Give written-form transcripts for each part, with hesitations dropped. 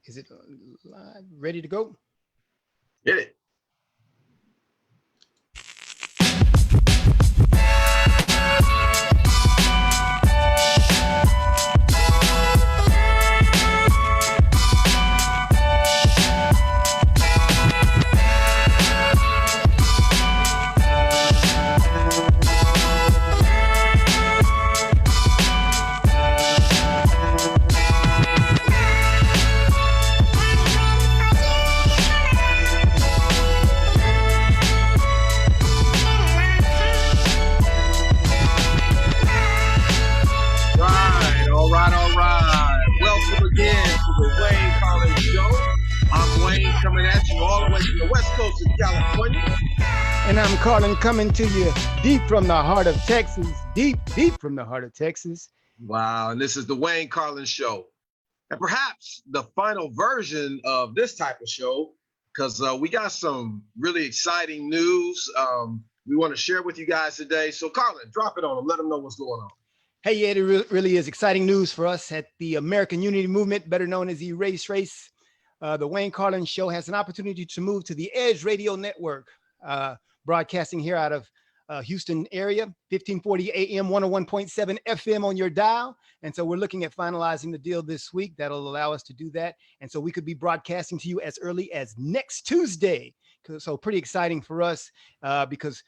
Is it live? Ready to go? Hit it. Welcome again to the Wayne Carlen Show. I'm Wayne coming at you all the way from the West Coast of California. And I'm Carlen coming to you deep from the heart of Texas. Deep from the heart of Texas. Wow, and this is the Wayne Carlen Show. And perhaps the final version of this type of show, because we got some really exciting news we want to share with you guys today. So Carlen, drop it on them. Let them know what's going on. Hey, yeah, it really is exciting news for us at the American Unity Movement, better known as the Race. The Wayne Carlen Show has an opportunity to move to the Edge Radio Network, broadcasting here out of Houston area, 1540 AM, 101.7 FM on your dial. And so we're looking at finalizing the deal this week. That'll allow us to do that. And so we could be broadcasting to you as early as next Tuesday. So pretty exciting for us because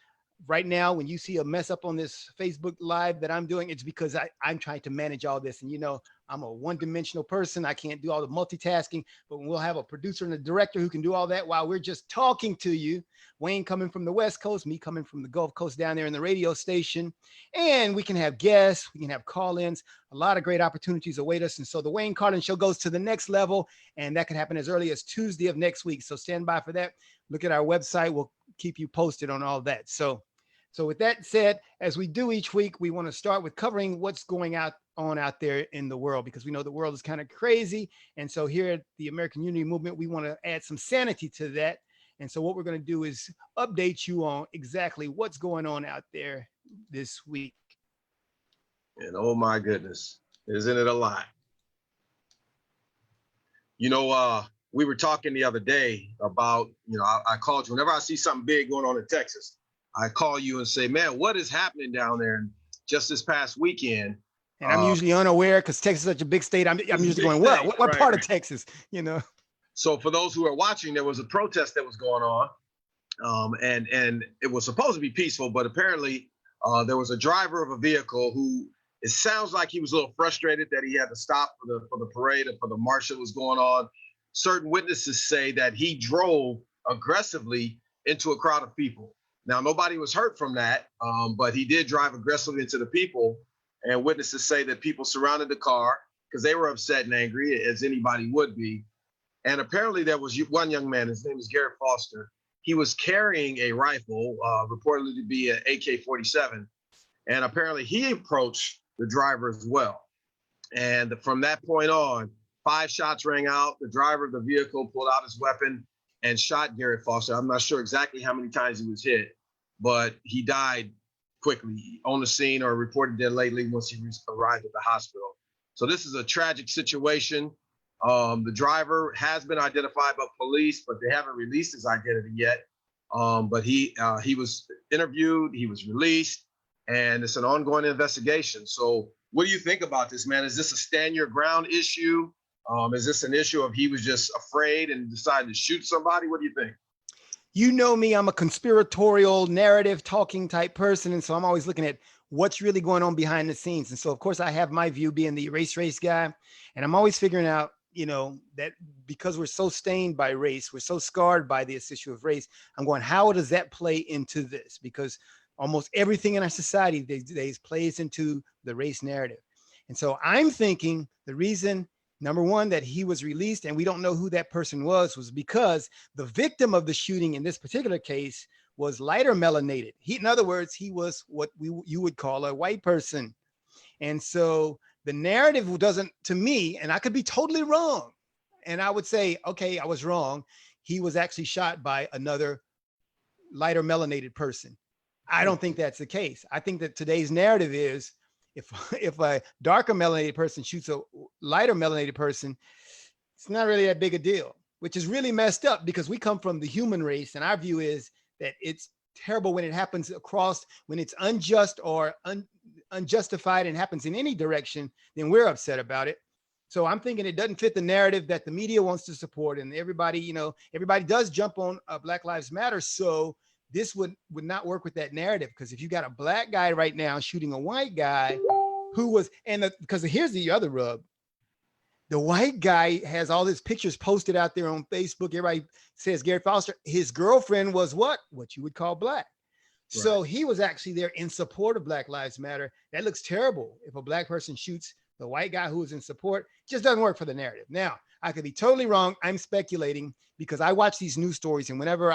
right now, when you see a mess up on this Facebook Live that I'm doing, it's because I'm trying to manage all this. And, you know, I'm a one-dimensional person. I can't do all the multitasking, but we'll have a producer and a director who can do all that while we're just talking to you. Wayne coming from the West Coast, me coming from the Gulf Coast down there in the radio station. And we can have guests, we can have call-ins. A lot of great opportunities await us. And so the Wayne Carlen Show goes to the next level, and that could happen as early as Tuesday of next week. So stand by for that. Look at our website. We'll keep you posted on all that. So with that said, as we do each week, we want to start with covering what's going on out there in the world, because we know the world is kind of crazy. And so here at the American Unity Movement, we want to add some sanity to that. And so what we're going to do is update you on exactly what's going on out there this week. And oh my goodness, isn't it a lot? You know, we were talking the other day about, I called you whenever I see something big going on in Texas. I call you and say, man, what is happening down there? And just this past weekend. And I'm usually unaware because Texas is such a big state. I'm usually going, what right, part of Texas, So for those who are watching, there was a protest that was going on. And it was supposed to be peaceful, but apparently there was a driver of a vehicle who, it sounds like he was a little frustrated that he had to stop for the parade and for the march that was going on. Certain witnesses say that he drove aggressively into a crowd of people. Now, nobody was hurt from that, but he did drive aggressively into the people. And witnesses say that people surrounded the car because they were upset and angry, as anybody would be. And apparently there was one young man, his name is Garrett Foster. He was carrying a rifle, reportedly to be an AK-47. And apparently he approached the driver as well. And from that point on, 5 shots rang out. The driver of the vehicle pulled out his weapon and shot Garrett Foster. I'm not sure exactly how many times he was hit, but he died quickly on the scene or reported dead lately once he arrived at the hospital. So this is a tragic situation. The driver has been identified by police, but they haven't released his identity yet. But he was interviewed, he was released, and it's an ongoing investigation. So what do you think about this, man? Is this a stand your ground issue? Is this an issue of he was just afraid and decided to shoot somebody? What do you think? You know me, I'm a conspiratorial narrative talking type person. And so I'm always looking at what's really going on behind the scenes. And so, of course, I have my view being the race guy. And I'm always figuring out, that because we're so stained by race, we're so scarred by this issue of race, I'm going, how does that play into this? Because almost everything in our society these days plays into the race narrative. And so I'm thinking the reason, number one, that he was released and we don't know who that person was because the victim of the shooting in this particular case was lighter melanated. In other words, he was what you would call a white person. And so the narrative doesn't, to me, and I could be totally wrong, and I would say, okay, I was wrong. He was actually shot by another lighter melanated person. I don't think that's the case. I think that today's narrative is if a darker melanated person shoots a lighter melanated person, It's not really that big a deal, which is really messed up because we come from the human race, and our view is that it's terrible when it happens across, when it's unjust or unjustified and happens in any direction, then we're upset about it. So I'm thinking it doesn't fit the narrative that the media wants to support, and everybody, everybody does jump on Black Lives Matter. So this would not work with that narrative, because if you got a black guy right now shooting a white guy who was, because here's the other rub. The white guy has all his pictures posted out there on Facebook. Everybody says Gary Foster. His girlfriend was what you would call black. Right. So he was actually there in support of Black Lives Matter. That looks terrible. If a black person shoots the white guy who is in support, it just doesn't work for the narrative. Now, I could be totally wrong. I'm speculating because I watch these news stories, and whenever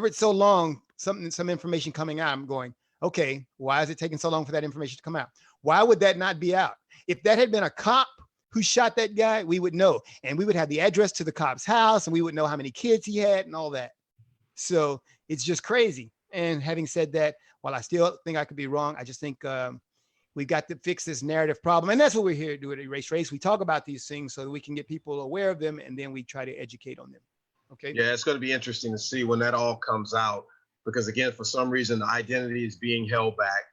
it's so long, some information coming out, I'm going, okay, why is it taking so long for that information to come out? Why would that not be out? If that had been a cop who shot that guy, we would know, and we would have the address to the cop's house, and we would know how many kids he had and all that. So it's just crazy. And having said that, while I still think I could be wrong, I just think we've got to fix this narrative problem. And that's what we're here to do at Erase Race. We talk about these things so that we can get people aware of them, and then we try to educate on them. Okay. Yeah, it's going to be interesting to see when that all comes out, because again, for some reason, the identity is being held back.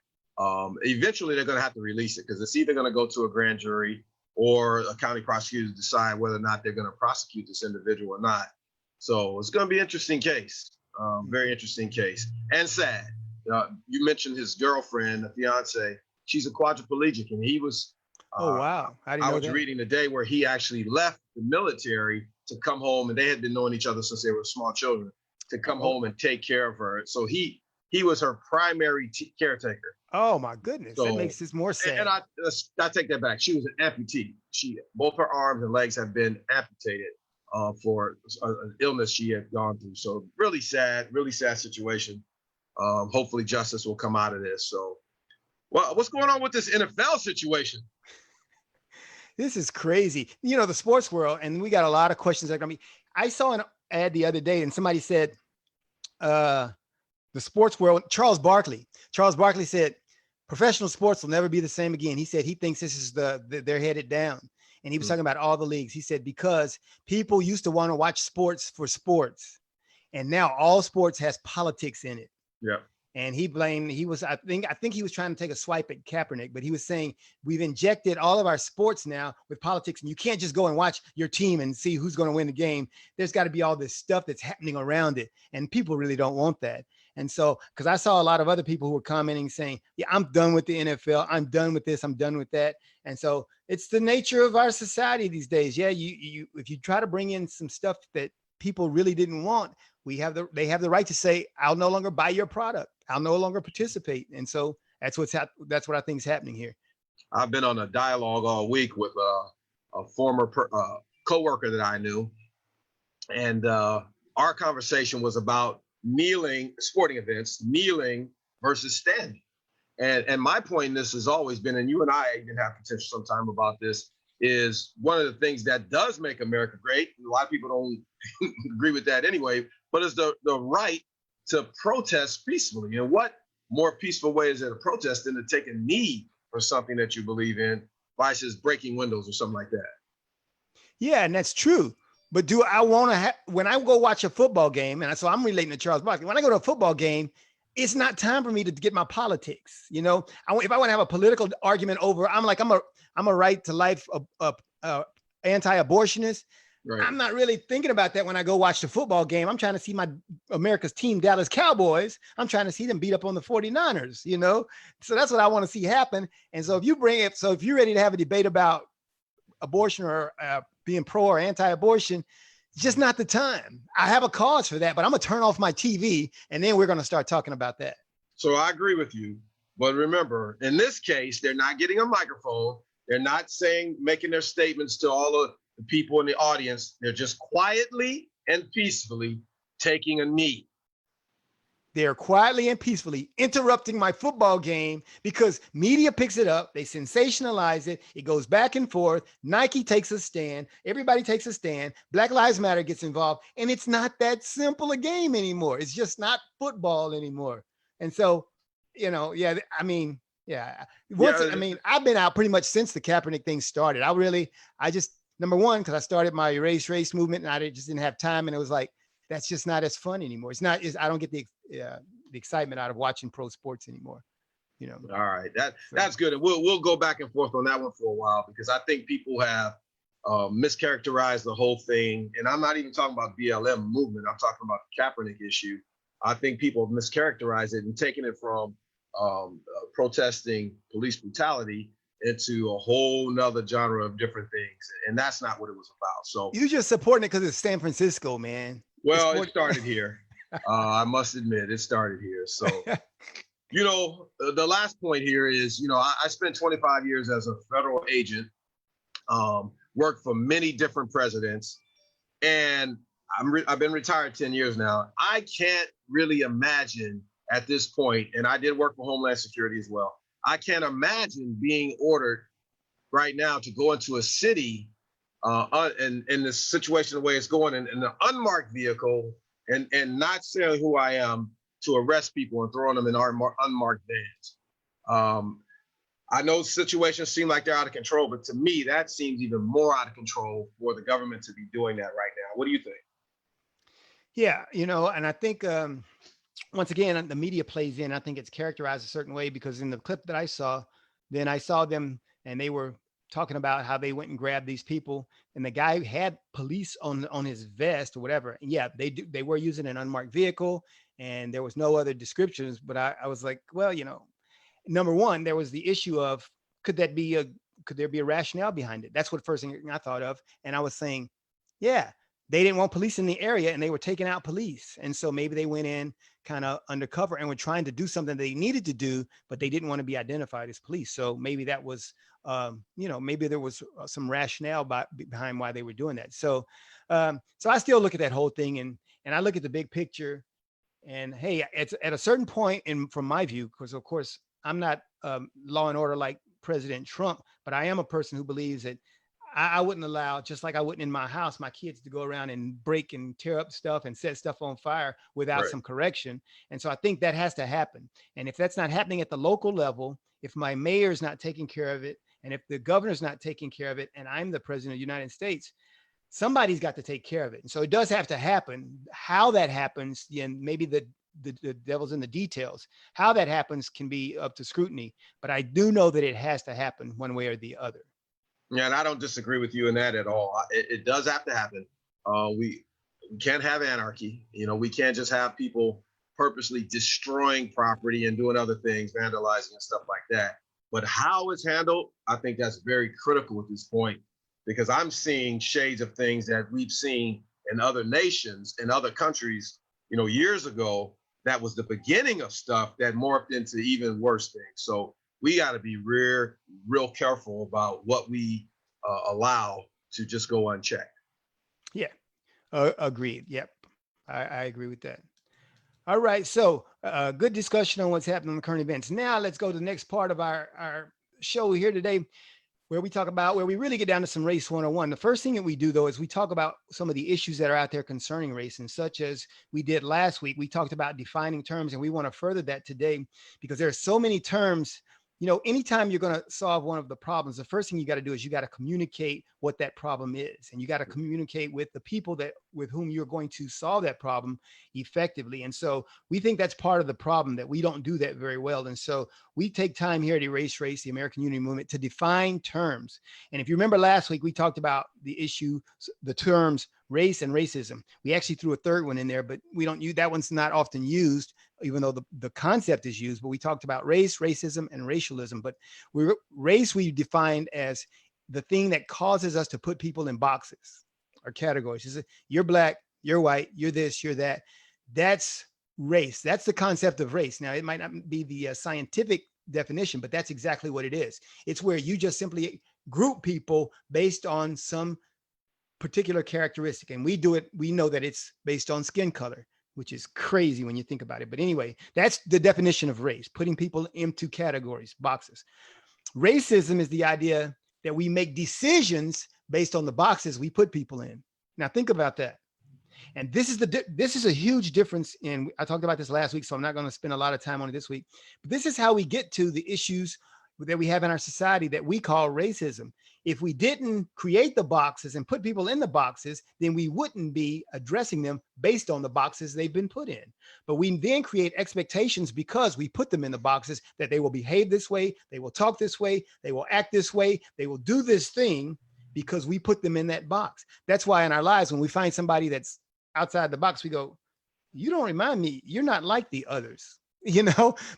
Eventually, they're going to have to release it, because it's either going to go to a grand jury or a county prosecutor to decide whether or not they're going to prosecute this individual or not. So it's going to be an interesting case, very interesting case, and sad. You mentioned his girlfriend, the fiance. She's a quadriplegic, and he was. Oh wow! I was reading today where he actually left the military to come home, and they had been knowing each other since they were small children. To come home and take care of her, so he was her primary caretaker. Oh my goodness, so, that makes this more sad. And I take that back. She was an amputee. Both her arms and legs have been amputated for an illness she had gone through. So really sad situation. Hopefully justice will come out of this. So, well, what's going on with this NFL situation? This is crazy. The sports world, and we got a lot of questions. I saw an ad the other day, and somebody said, the sports world, Charles Barkley said, professional sports will never be the same again. He said he thinks this is they're headed down. And he was talking about all the leagues. He said, because people used to want to watch sports for sports, and now all sports has politics in it. Yeah. And I think he was trying to take a swipe at Kaepernick, but he was saying we've injected all of our sports now with politics, and you can't just go and watch your team and see who's going to win the game. There's got to be all this stuff that's happening around it, and people really don't want that. And so, because I saw a lot of other people who were commenting saying, yeah, I'm done with the NFL. I'm done with this. I'm done with that. And so it's the nature of our society these days. Yeah, you if you try to bring in some stuff that people really didn't want, they have the right to say, I'll no longer buy your product. I'll no longer participate. And so that's what I think is happening here. I've been on a dialogue all week with a former coworker that I knew. And our conversation was about sporting events, kneeling versus standing. And my point in this has always been, and you and I even have potential sometime about this, is one of the things that does make America great. A lot of people don't agree with that anyway, but it's the right to protest peacefully. And what more peaceful way is there to protest than to take a knee for something that you believe in versus breaking windows or something like that? Yeah, and that's true. But do I want to when I go watch a football game, and so I'm relating to Charles Barkley, when I go to a football game, it's not time for me to get my politics. If I want to have a political argument over, I'm a right to life, anti-abortionist. Right. I'm not really thinking about that when I go watch the football game. I'm trying to see my America's team, Dallas Cowboys. I'm trying to see them beat up on the 49ers, So that's what I want to see happen. And so if you're ready to have a debate about abortion or being pro or anti-abortion, it's just not the time. I have a cause for that, but I'm going to turn off my TV, and then we're going to start talking about that. So I agree with you. But remember, in this case, they're not getting a microphone. They're not making their statements to all of the people in the audience. They're just quietly and peacefully taking a knee. They're quietly and peacefully interrupting my football game because media picks it up. They sensationalize it. It goes back and forth. Nike takes a stand. Everybody takes a stand. Black Lives Matter gets involved. And it's not that simple a game anymore. It's just not football anymore. And so, I've been out pretty much since the Kaepernick thing started. number one, because I started my erase race movement and just didn't have time. And it was like, that's just not as fun anymore. I don't get the excitement out of watching pro sports anymore. All right, that's good, and we'll go back and forth on that one for a while, because I think people have mischaracterized the whole thing, and I'm not even talking about BLM movement. I'm talking about the Kaepernick issue. I think people have mischaracterized it and taken it from protesting police brutality into a whole nother genre of different things, and that's not what it was about. So you just supporting it because it's San Francisco, man. Well, it started here. I must admit, it started here. So. The last point here is, I spent 25 years as a federal agent, worked for many different presidents, and I've been retired 10 years now. I can't really imagine at this point, and I did work for Homeland Security as well. I can't imagine being ordered right now to go into a city and in this situation, the way it's going, in an unmarked vehicle and not saying who I am, to arrest people and throwing them in unmarked vans. I know situations seem like they're out of control, but to me, that seems even more out of control for the government to be doing that right now. What do you think? Yeah, and I think once again, the media plays in. I think it's characterized a certain way, because in the clip that I saw them and they were talking about how they went and grabbed these people, and the guy had police on his vest or whatever. And yeah, they were using an unmarked vehicle, and there was no other descriptions. But I was like, well, number one, there was the issue of could there be a rationale behind it? That's what first thing I thought of. And I was saying, yeah, they didn't want police in the area, and they were taking out police. And so maybe they went in kind of undercover and were trying to do something they needed to do, but they didn't want to be identified as police. So maybe that was, maybe there was some rationale behind why they were doing that. So I still look at that whole thing, and I look at the big picture. And hey, it's at a certain point, and from my view, because of course I'm not law and order like President Trump, but I am a person who believes that I wouldn't allow, just like I wouldn't in my house, my kids to go around and break and tear up stuff and set stuff on fire without some correction. And so I think that has to happen. And if that's not happening at the local level, if my mayor's not taking care of it, and if the governor's not taking care of it, and I'm the president of the United States, somebody's got to take care of it. And so it does have to happen. How that happens, and maybe the devil's in the details. How that happens can be up to scrutiny, but I do know that it has to happen one way or the other. Yeah, and I don't disagree with you in that at all. It does have to happen. We can't have anarchy. We can't just have people purposely destroying property and doing other things, vandalizing and stuff like that. But how it's handled, I think that's very critical at this point, because I'm seeing shades of things that we've seen in other nations, in other countries, years ago. That was the beginning of stuff that morphed into even worse things. So we got to be real careful about what we allow to just go unchecked. Yeah, agreed. Yep, I agree with that. All right, so good discussion on what's happening in current events. Now let's go to the next part of our show here today, where we really get down to some race 101. The first thing that we do, though, is we talk about some of the issues that are out there concerning race, and such as we did last week. We talked about defining terms, and we want to further that today, because there are so many terms. Anytime you're going to solve one of the problems, the first thing you got to do is you got to communicate what that problem is. And you got to communicate with the people with whom you're going to solve that problem effectively. And so we think that's part of the problem, that we don't do that very well. And so we take time here at Erase Race, the American Unity Movement, to define terms. And if you remember last week, we talked about the terms race and racism. We actually threw a third one in there, but we don't use that. One's not often used, even though the concept is used. But we talked about race, racism, and racialism. But race we defined as the thing that causes us to put people in boxes or categories. You're black, you're white, you're this, you're that. That's race. That's the concept of race. Now, it might not be the scientific definition, but that's exactly what it is. It's where you just simply group people based on some particular characteristic. And we know that it's based on skin color, which is crazy when you think about it. But anyway, that's the definition of race, putting people into categories, boxes. Racism is the idea that we make decisions based on the boxes we put people in. Now think about that. And this is a huge difference I talked about this last week, so I'm not going to spend a lot of time on it this week. But this is how we get to the issues that we have in our society that we call racism. If we didn't create the boxes and put people in the boxes, then we wouldn't be addressing them based on the boxes they've been put in. But we then create expectations because we put them in the boxes that they will behave this way, they will talk this way, they will act this way, they will do this thing because we put them in that box. That's why in our lives, when we find somebody that's outside the box, we go, you don't remind me, you're not like the others.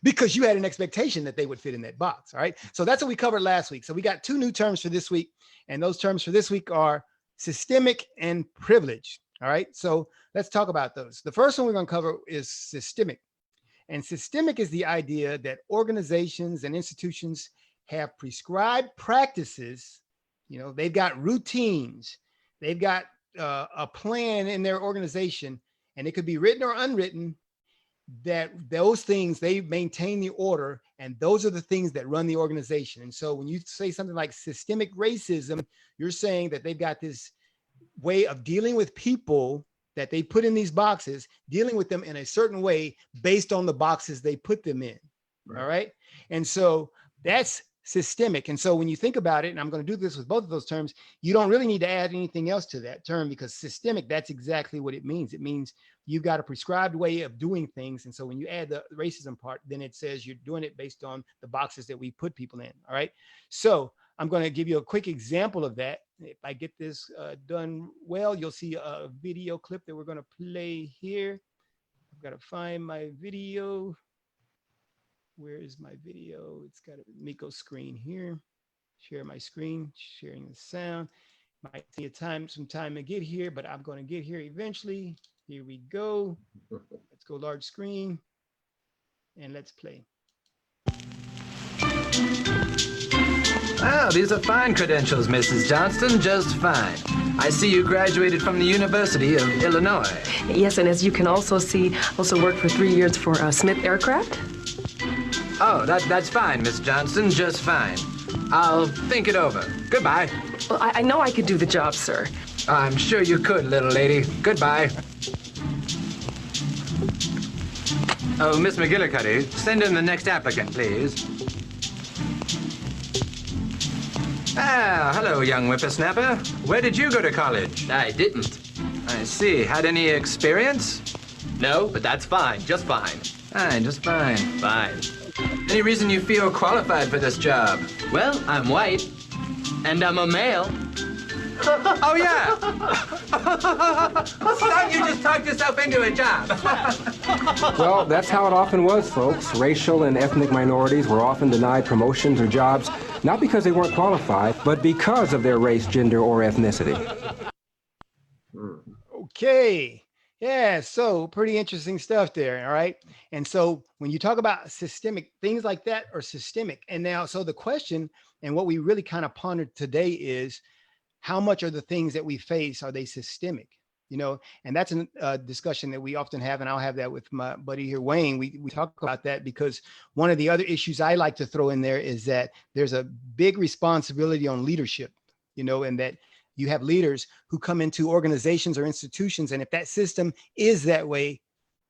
Because you had an expectation that they would fit in that box. All right. So that's what we covered last week. So we got 2 new terms for this week. And those terms for this week are systemic and privilege. All right. So let's talk about those. The first one we're going to cover is systemic. And systemic is the idea that organizations and institutions have prescribed practices. They've got routines. They've got a plan in their organization, and it could be written or unwritten, that those things, they maintain the order, and those are the things that run the organization. And so when you say something like systemic racism, you're saying that they've got this way of dealing with people that they put in these boxes, dealing with them in a certain way based on the boxes they put them in. Right. All right. And so that's systemic. And so when you think about it, and I'm going to do this with both of those terms, you don't really need to add anything else to that term, because systemic, that's exactly what it means. It means you've got a prescribed way of doing things. And so when you add the racism part, then it says you're doing it based on the boxes that we put people in. All right. So I'm going to give you a quick example of that. If I get this done well, you'll see a video clip that we're going to play here. I've got to find my video. Where is my video? It's got a Miko screen here. Share my screen, sharing the sound. Might take some time to get here, but I'm going to get here eventually. Here we go. Let's go large screen and let's play. Wow, these are fine credentials, Mrs. Johnston, just fine. I see you graduated from the University of Illinois. Yes, and as you can also see, also worked for 3 years for Smith Aircraft. Oh, that's fine, Miss Johnston, just fine. I'll think it over. Goodbye. Well, I know I could do the job, sir. I'm sure you could, little lady. Goodbye. Oh, Miss McGillicuddy, send in the next applicant, please. Ah, hello, young whippersnapper. Where did you go to college? I didn't. I see. Had any experience? No, but that's fine. Just fine. Fine, just fine. Fine. Any reason you feel qualified for this job? Well, I'm white. And I'm a male. Oh, yeah. Son, you just talked yourself into a job. Well, that's how it often was, folks. Racial and ethnic minorities were often denied promotions or jobs, not because they weren't qualified, but because of their race, gender, or ethnicity. Okay. Yeah, so pretty interesting stuff there. All right. And so when you talk about systemic, things like that are systemic. And now, so the question and what we really kind of pondered today is, how much are the things that we face, are they systemic? And that's a discussion that we often have, and I'll have that with my buddy here, Wayne. We talk about that because one of the other issues I like to throw in there is that there's a big responsibility on leadership, and that you have leaders who come into organizations or institutions, and if that system is that way,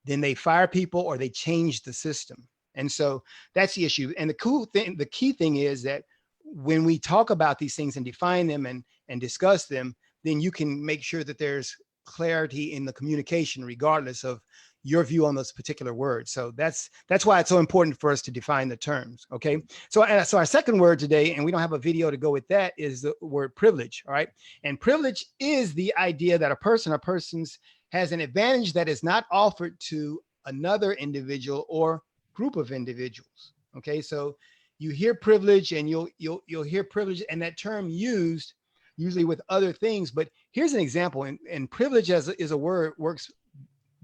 then they fire people or they change the system. And so that's the issue. And the key thing is that when we talk about these things and define them and discuss them, then you can make sure that there's clarity in the communication, regardless of your view on those particular words. So that's why it's so important for us to define the terms. Okay. So our second word today, and we don't have a video to go with that, is the word privilege. All right. And privilege is the idea that a person or persons has an advantage that is not offered to another individual or group of individuals. Okay. So you hear privilege, and you'll hear privilege, and that term used usually with other things. But here's an example. And privilege is a word, works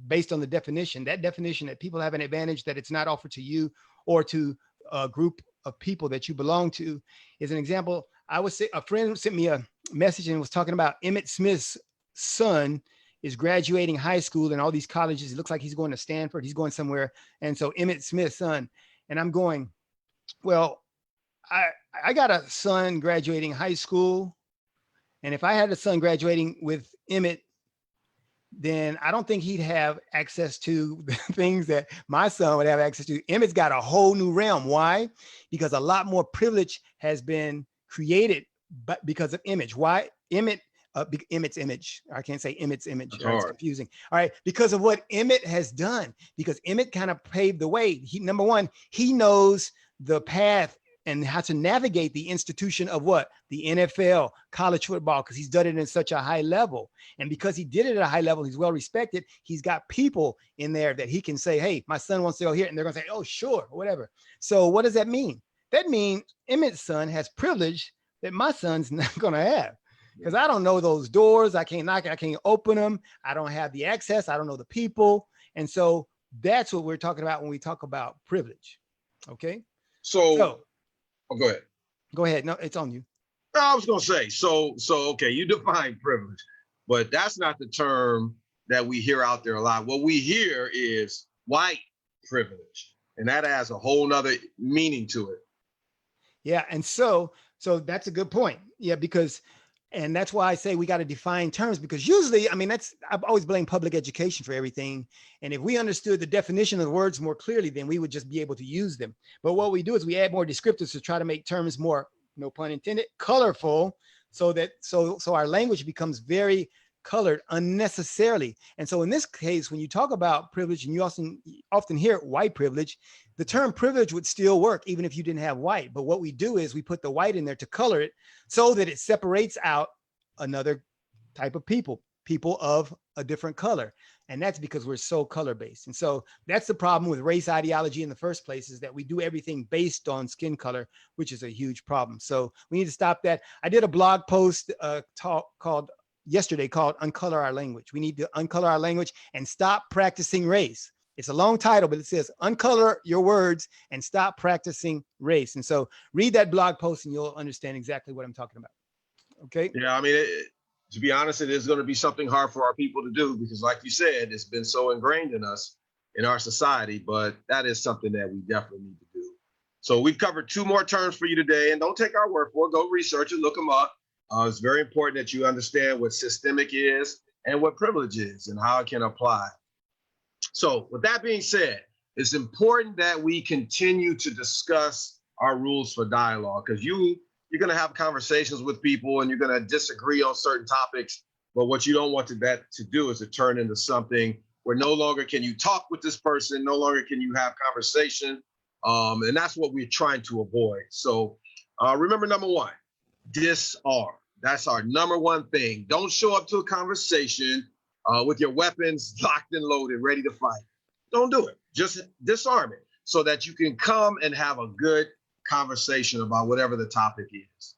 based on the definition. That definition that people have an advantage that it's not offered to you or to a group of people that you belong to is an example. I would say a friend sent me a message and was talking about Emmitt Smith's son is graduating high school and all these colleges. It looks like he's going to Stanford. He's going somewhere. And so Emmitt Smith's son, and I'm going, well, I got a son graduating high school. And if I had a son graduating with Emmitt, then I don't think he'd have access to the things that my son would have access to. Emmett's got a whole new realm. Why? Because a lot more privilege has been created, but because of image. Why? Emmett's image. I can't say Emmett's image. That's Right? It's hard. confusing. All right, because of what Emmett has done. Because Emmett kind of paved the way. Number one, he knows the path and how to navigate the institution of what? The NFL, college football, because he's done it in such a high level. And because he did it at a high level, he's well respected. He's got people in there that he can say, hey, my son wants to go here. And they're going to say, oh, sure, whatever. So what does that mean? That means Emmett's son has privilege that my son's not going to have. Because I don't know those doors. I can't knock it. I can't open them. I don't have the access. I don't know the people. And so that's what we're talking about when we talk about privilege. Okay. So oh, go ahead. Go ahead. No, it's on you. No, I was going to say, so, okay, you define privilege, but that's not the term that we hear out there a lot. What we hear is white privilege, and that has a whole nother meaning to it. Yeah. And so that's a good point. Yeah, and that's why I say we got to define terms, because usually, I mean, I've always blamed public education for everything. And if we understood the definition of the words more clearly, then we would just be able to use them. But what we do is we add more descriptors to try to make terms more, no pun intended, colorful, so our language becomes very colored unnecessarily. And so in this case, when you talk about privilege, and you often hear white privilege, the term privilege would still work even if you didn't have white. But what we do is we put the white in there to color it so that it separates out another type of people of a different color. And that's because we're so color-based. And so that's the problem with race ideology in the first place, is that we do everything based on skin color, which is a huge problem. So we need to stop that. I did a blog post yesterday called Uncolor Our Language. We need to uncolor our language and stop practicing race. It's a long title, but it says uncolor your words and stop practicing race. And so read that blog post and you'll understand exactly what I'm talking about. Okay. Yeah, I mean, to be honest, it is going to be something hard for our people to do because, like you said, it's been so ingrained in us, in our society, but that is something that we definitely need to do. So we've covered 2 more terms for you today, and don't take our word for it. Go research it, look them up. It's very important that you understand what systemic is and what privilege is and how it can apply. So with that being said, it's important that we continue to discuss our rules for dialogue, because you're going to have conversations with people and you're going to disagree on certain topics. But what you don't want that to do is to turn into something where no longer can you talk with this person, no longer can you have conversation. And that's what we're trying to avoid. So remember, number 1, disarm. That's our number 1 thing. Don't show up to a conversation with your weapons locked and loaded, ready to fight. Don't do it. Just disarm it so that you can come and have a good conversation about whatever the topic is.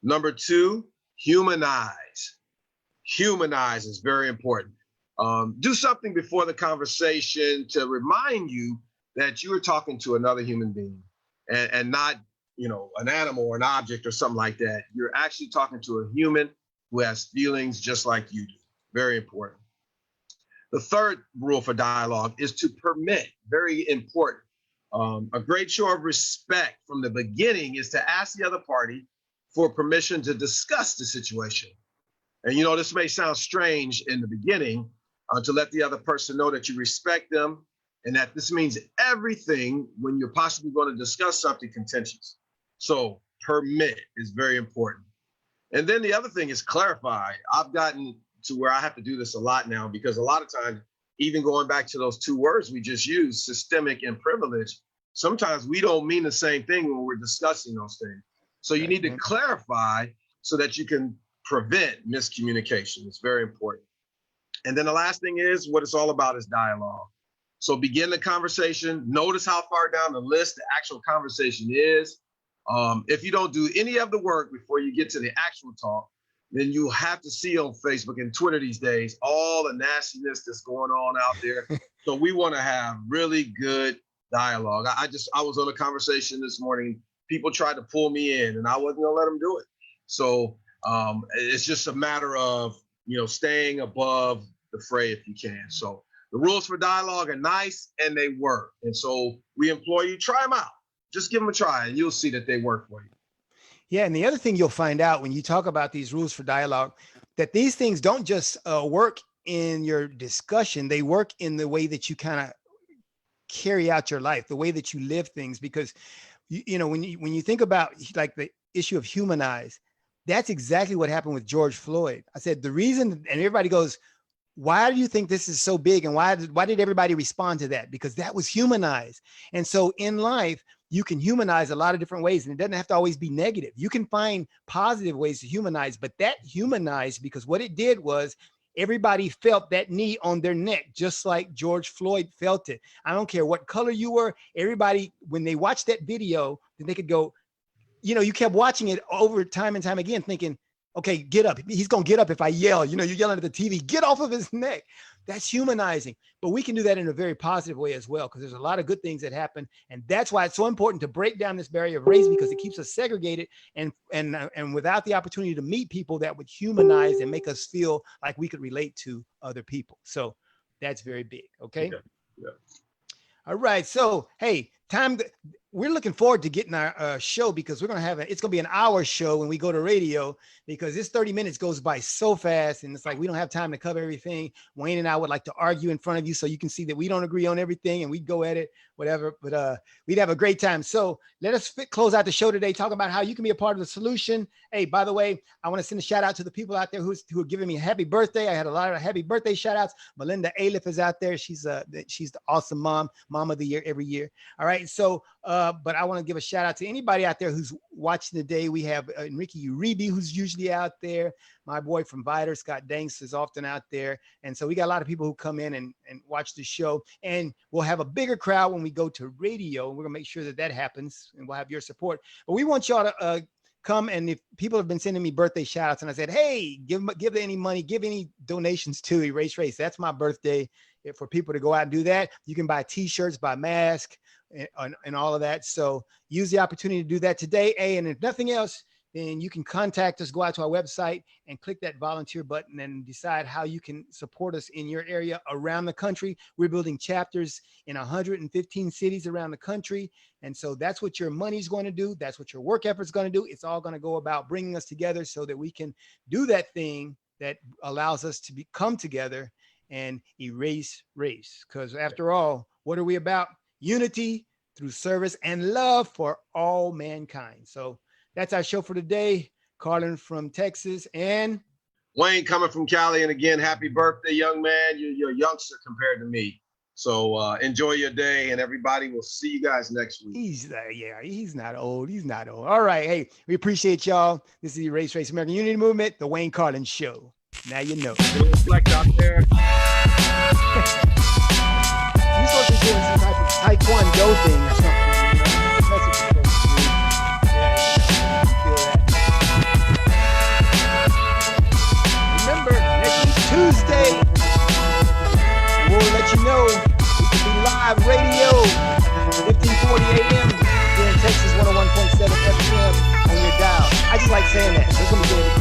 Number 2, humanize. Humanize is very important. Do something before the conversation to remind you that you are talking to another human being and not, an animal or an object or something like that. You're actually talking to a human who has feelings just like you do. Very important. The third rule for dialogue is to permit. Very important. A great show of respect from the beginning is to ask the other party for permission to discuss the situation. And, this may sound strange in the beginning to let the other person know that you respect them and that this means everything when you're possibly going to discuss something contentious. So permit is very important. And then the other thing is clarify. I've gotten to where I have to do this a lot now because a lot of times, even going back to those 2 words we just used, systemic and privilege, sometimes we don't mean the same thing when we're discussing those things. So you need to clarify so that you can prevent miscommunication. It's very important. And then the last thing is what it's all about is dialogue. So begin the conversation. Notice how far down the list the actual conversation is. If you don't do any of the work before you get to the actual talk, then you have to see on Facebook and Twitter these days all the nastiness that's going on out there. So we want to have really good dialogue. I was on a conversation this morning. People tried to pull me in, and I wasn't going to let them do it. So it's just a matter of staying above the fray if you can. So the rules for dialogue are nice and they work. And so we implore you, try them out. Just give them a try, and you'll see that they work for you. Yeah. And the other thing you'll find out when you talk about these rules for dialogue, that these things don't just work in your discussion. They work in the way that you kind of carry out your life, the way that you live things, because you know, when you think about like the issue of humanize, that's exactly what happened with George Floyd. I said the reason, and everybody goes, why do you think this is so big? And why did everybody respond to that? Because that was humanized. And so in life, you can humanize a lot of different ways, and it doesn't have to always be negative. You can find positive ways to humanize, but that humanized because what it did was everybody felt that knee on their neck, just like George Floyd felt it. I don't care what color you were. Everybody, when they watched that video, then they could go, you know, you kept watching it over time and time again, thinking, okay, get up. He's going to get up if I yell. You know, you're yelling at the TV, get off of his neck. That's humanizing. But we can do that in a very positive way as well, because there's a lot of good things that happen. And that's why it's so important to break down this barrier of race, because it keeps us segregated and without the opportunity to meet people that would humanize and make us feel like we could relate to other people. So that's very big. Okay. Yeah. All right. So, hey, we're looking forward to getting our show, because we're going to have it's going to be an hour show when we go to radio, because this 30 minutes goes by so fast. And it's like, we don't have time to cover everything. Wayne and I would like to argue in front of you so you can see that we don't agree on everything and we go at it, whatever, but we'd have a great time. So let us close out the show today, talking about how you can be a part of the solution. Hey, by the way, I want to send a shout out to the people out there who are giving me a happy birthday. I had a lot of happy birthday shout outs. Melinda Aliff is out there. She's the awesome mom of the year every year. All right. So, but I want to give a shout out to anybody out there who's watching today. We have Enrique Uribe, who's usually out there. My boy from Vider, Scott Danks, is often out there. And so we got a lot of people who come in and watch the show. And we'll have a bigger crowd when we go to radio. We're going to make sure that happens, and we'll have your support. But we want y'all to come, and if people have been sending me birthday shout outs, and I said, hey, give any money, give any donations to Erase Race. That's my birthday. For people to go out and do that, you can buy t-shirts, buy masks, and all of that. So use the opportunity to do that today. And if nothing else, then you can contact us, go out to our website and click that volunteer button and decide how you can support us in your area around the country. We're building chapters in 115 cities around the country. And so that's what your money's going to do. That's what your work effort's going to do. It's all going to go about bringing us together so that we can do that thing that allows us to come together and erase race. Because after all, what are we about? Unity through service and love for all mankind. So that's our show for today. Carlen from Texas and Wayne coming from Cali. And again, happy birthday, young man. You're a youngster compared to me. So enjoy your day, and everybody will see you guys next week. He's not old. He's not old. All right. Hey, we appreciate y'all. This is the Erase Race American Unity Movement, the Wayne Carlen Show. Now you know. Reflect out there. You're supposed to be doing some type of taekwondo thing or something. That's what you're supposed to do. Remember, next week, Tuesday, we'll let you know we can be live radio, 1540 AM here in Texas, 101.7 FM on your dial. I just like saying that. It's going to be good.